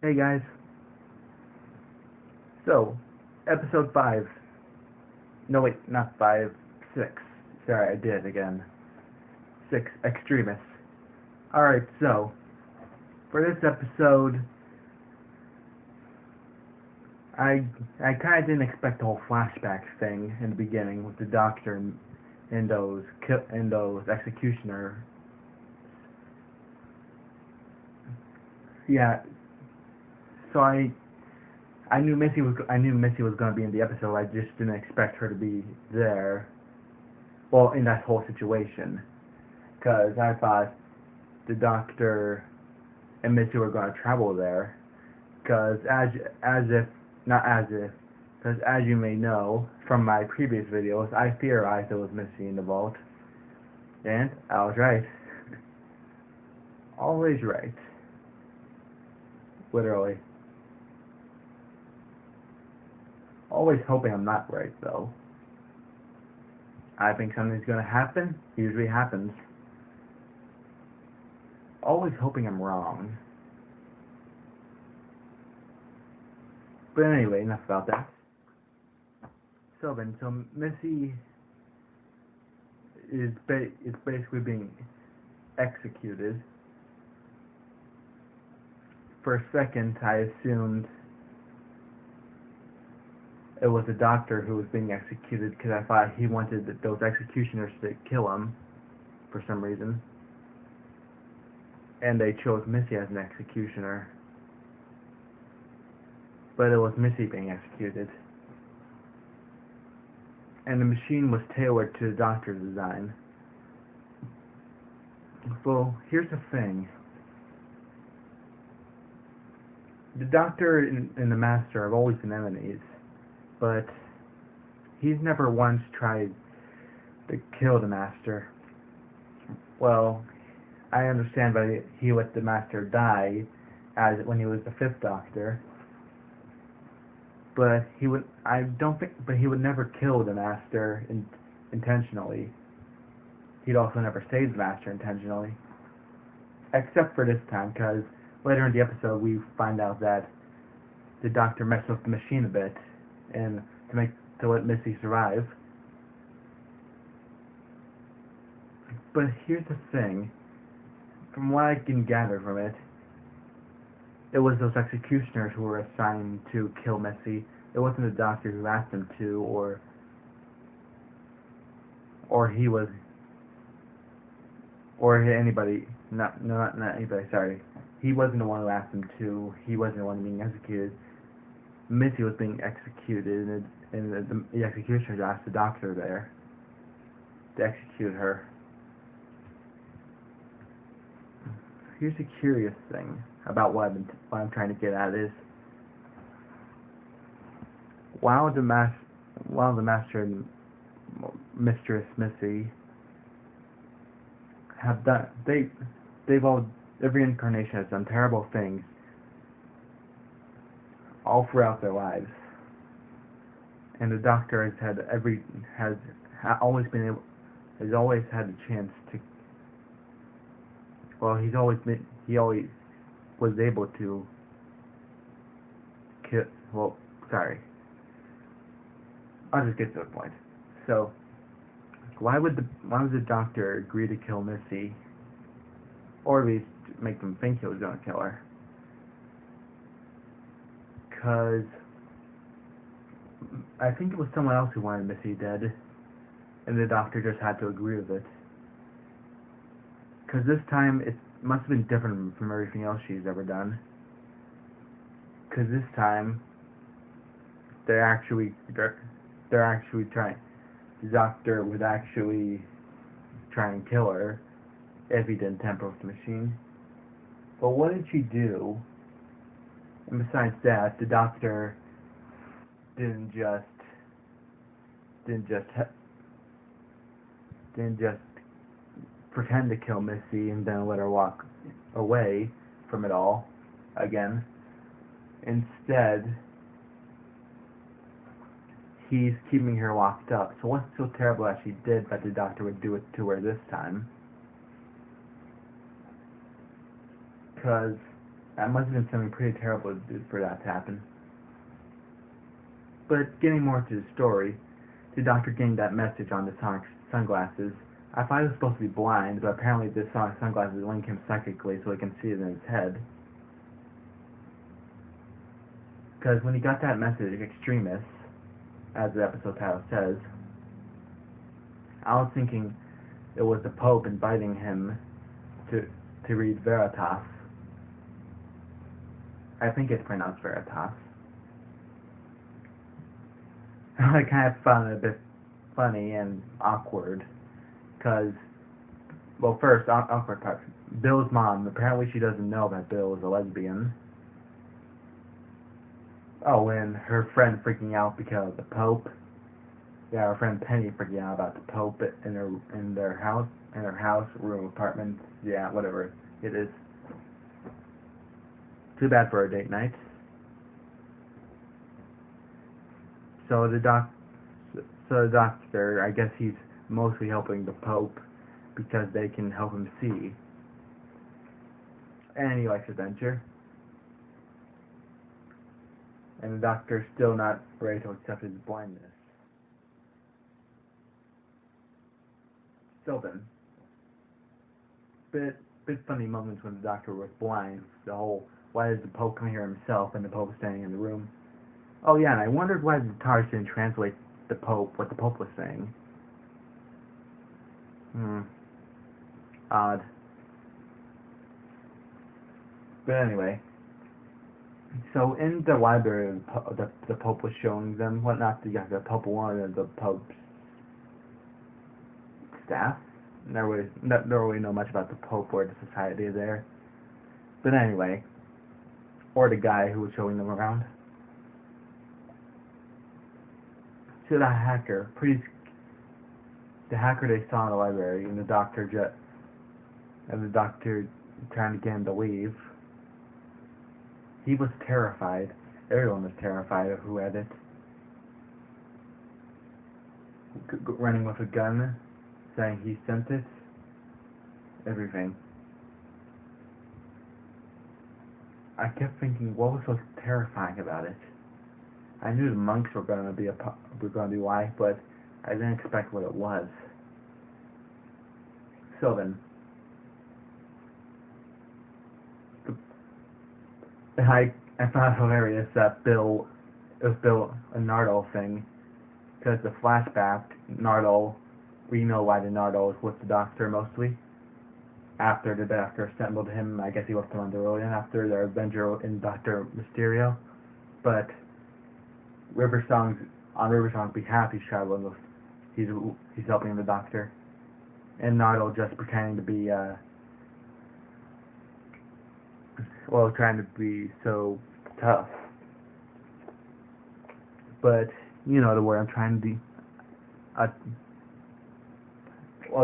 Hey guys, so episode 5, no wait, not 5, 6, sorry I did it again, 6, Extremis. Alright, so, for this episode, I I kinda didn't expect the whole flashback thing in the beginning with the doctor and those executioner. Yeah, so I knew Missy was gonna be in the episode. I just didn't expect her to be there. Well, in that whole situation, because I thought the Doctor and Missy were gonna travel there. Because as if not as if, because as you may know from my previous videos, I theorized it was Missy in the vault, and I was right. Always right. Literally. Always hoping I'm not right though. I think something's gonna happen. Usually happens. Always hoping I'm wrong. But anyway, enough about that. So Missy is basically being executed. For a second, I assumed it was the Doctor who was being executed because I thought he wanted those executioners to kill him for some reason, and they chose Missy as an executioner. But it was Missy being executed, and the machine was tailored to the Doctor's design. Well, here's the thing. The Doctor and the Master have always been enemies, but he's never once tried to kill the Master. Well, I understand that he let the Master die as when he was the Fifth Doctor, but he would never kill the Master intentionally. He'd also never save the Master intentionally, except for this time, because later in the episode we find out that the Doctor messed with the machine a bit, and to let Missy survive. But here's the thing. From what I can gather from it, it was those executioners who were assigned to kill Missy. It wasn't the Doctor who asked them to, or he was, or anybody. Not anybody. Sorry, he wasn't the one who asked them to. He wasn't the one being executed. Missy was being executed, and the executioners asked the Doctor there to execute her. Here's a curious thing about what I'm trying to get at is while the Master and Mistress Missy have done every incarnation has done terrible things all throughout their lives, and the Doctor has always had the chance to. Well, he always was able to kill. Well, sorry. I'll just get to the point. So, why would the Doctor agree to kill Missy, or at least make them think he was going to kill her? Because I think it was someone else who wanted Missy dead, and the Doctor just had to agree with it. Because this time it must have been different from everything else she's ever done. Because this time they're actually trying. The Doctor would actually try and kill her if he didn't tamper with the machine. But what did she do? And besides that, the Doctor didn't just pretend to kill Missy and then let her walk away from it all again. Instead, he's keeping her locked up. So what's so terrible that she did that the Doctor would do it to her this time? Because That must have been something pretty terrible for that to happen. But getting more to the story, the doctor getting that message on the sonic sunglasses, I thought he was supposed to be blind, but apparently the sonic sunglasses link him psychically so he can see it in his head. Because when he got that message, Extremis, as the episode title says, I was thinking it was the Pope inviting him to read Veritas. I think it's pronounced Veritas. I kind of found it a bit funny and awkward, because, well, first, awkward part. Bill's mom, apparently she doesn't know that Bill is a lesbian. Oh, and her friend freaking out because of the Pope. Yeah, our friend Penny freaking out about the Pope in her house, room, apartment, yeah, whatever it is. Too bad for a date night. So the doctor, I guess he's mostly helping the Pope because they can help him see. And he likes adventure. And the doctor's still not ready to accept his blindness. Still then, bit funny moments when the doctor was blind. The whole, why does the Pope come here himself and the Pope standing in the room? Oh yeah, and I wondered why the TARDIS didn't translate what the Pope was saying. Odd. But anyway, so in the library, the Pope was showing them whatnot. The Pope wanted the Pope's staff. Don't really know much about the Pope or the society there. But anyway, or the guy who was showing them around. So the hacker they saw in the library, and the doctor trying to get him to leave. He was terrified. Everyone was terrified of who had it. Running with a gun, saying he sent it. Everything. I kept thinking, what was so terrifying about it? I knew the monks were going to be white, but I didn't expect what it was. So then, I found it hilarious that it was Bill a Nardole thing, because the flashback, Nardole, we know why the Nardole is with the Doctor mostly. After the Doctor assembled him, I guess he left him on Derillian after their adventure in Doctor Mysterio, but on Riversong's behalf, he's traveling with, he's helping the Doctor, and Nardole just pretending to be, trying to be so tough. But, you know the word I'm trying to be,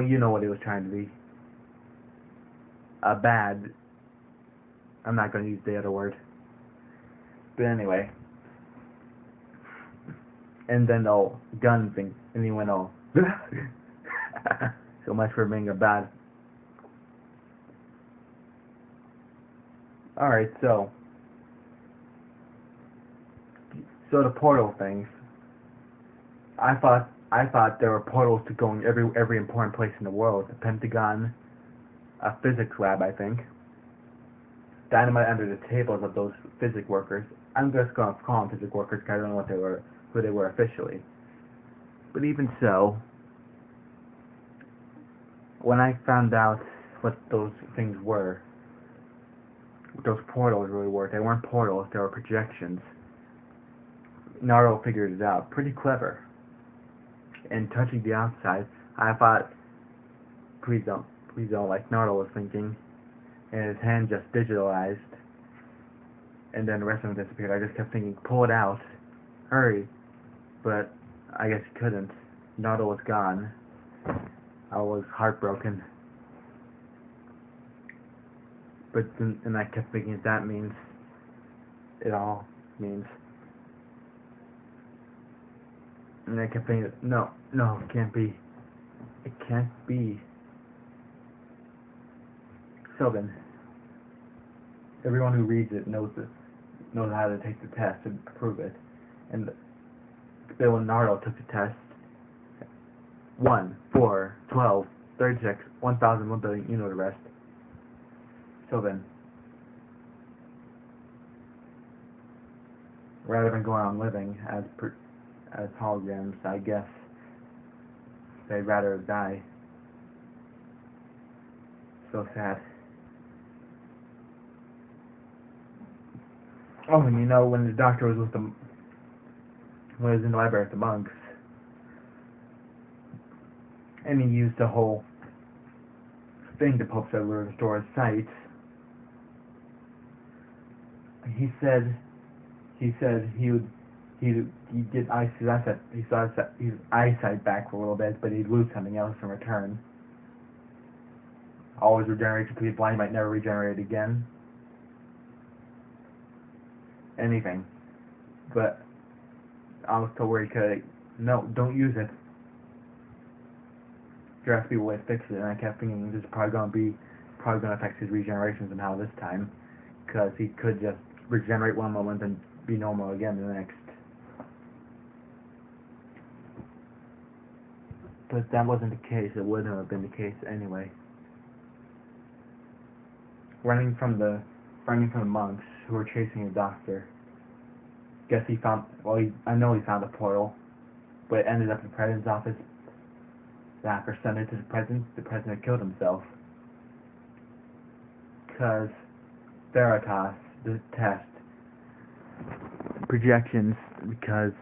you know what he was trying to be. Bad. I'm not going to use the other word. But anyway. And then the gun thing, and he went all, so much for being a bad. Alright, so the portal things. I thought there were portals to going every important place in the world. The Pentagon, a physics lab, I think. Dynamite under the tables of those physics workers. I'm just going to call them physics workers because I don't know who they were officially. But even so, when I found out what those things were, what those portals really were, they weren't portals, they were projections. Naro figured it out. Pretty clever. And touching the outside, I thought, please don't, like Naro was thinking. And his hand just digitalized. And then the rest of them disappeared. I just kept thinking, pull it out. Hurry. But I guess he couldn't. Naro was gone. I was heartbroken. But then, and I kept thinking that means, it all means. And I kept thinking, no, it can't be. It can't be. So then, everyone who reads it knows how to take the test and prove it. And Bill and Nardo took the test. 1, 4, 12, 36, 1,000, 1 billion, you know the rest. So then, rather than going on living as holograms, I guess they'd rather die. So sad. Oh, and you know, when the doctor was with them, when he was in the library with the monks, and he used the whole thing the Pope said would restore his sight, he said he'd get his eyesight back for a little bit, but he'd lose something else in return. Always regenerate, complete blind, might never regenerate again. Anything. But I was told where he could, no, don't use it. There has to be a way to fix it, and I kept thinking this is probably going to affect his regeneration somehow this time, because he could just regenerate one moment and be normal again the next. But that wasn't the case. It wouldn't have been the case anyway. Running from the monks who were chasing the doctor. Guess he found. Well, I know he found a portal, but it ended up in the president's office. The hacker sent it to the president. The president killed himself. Because Veritas, the test, projections, because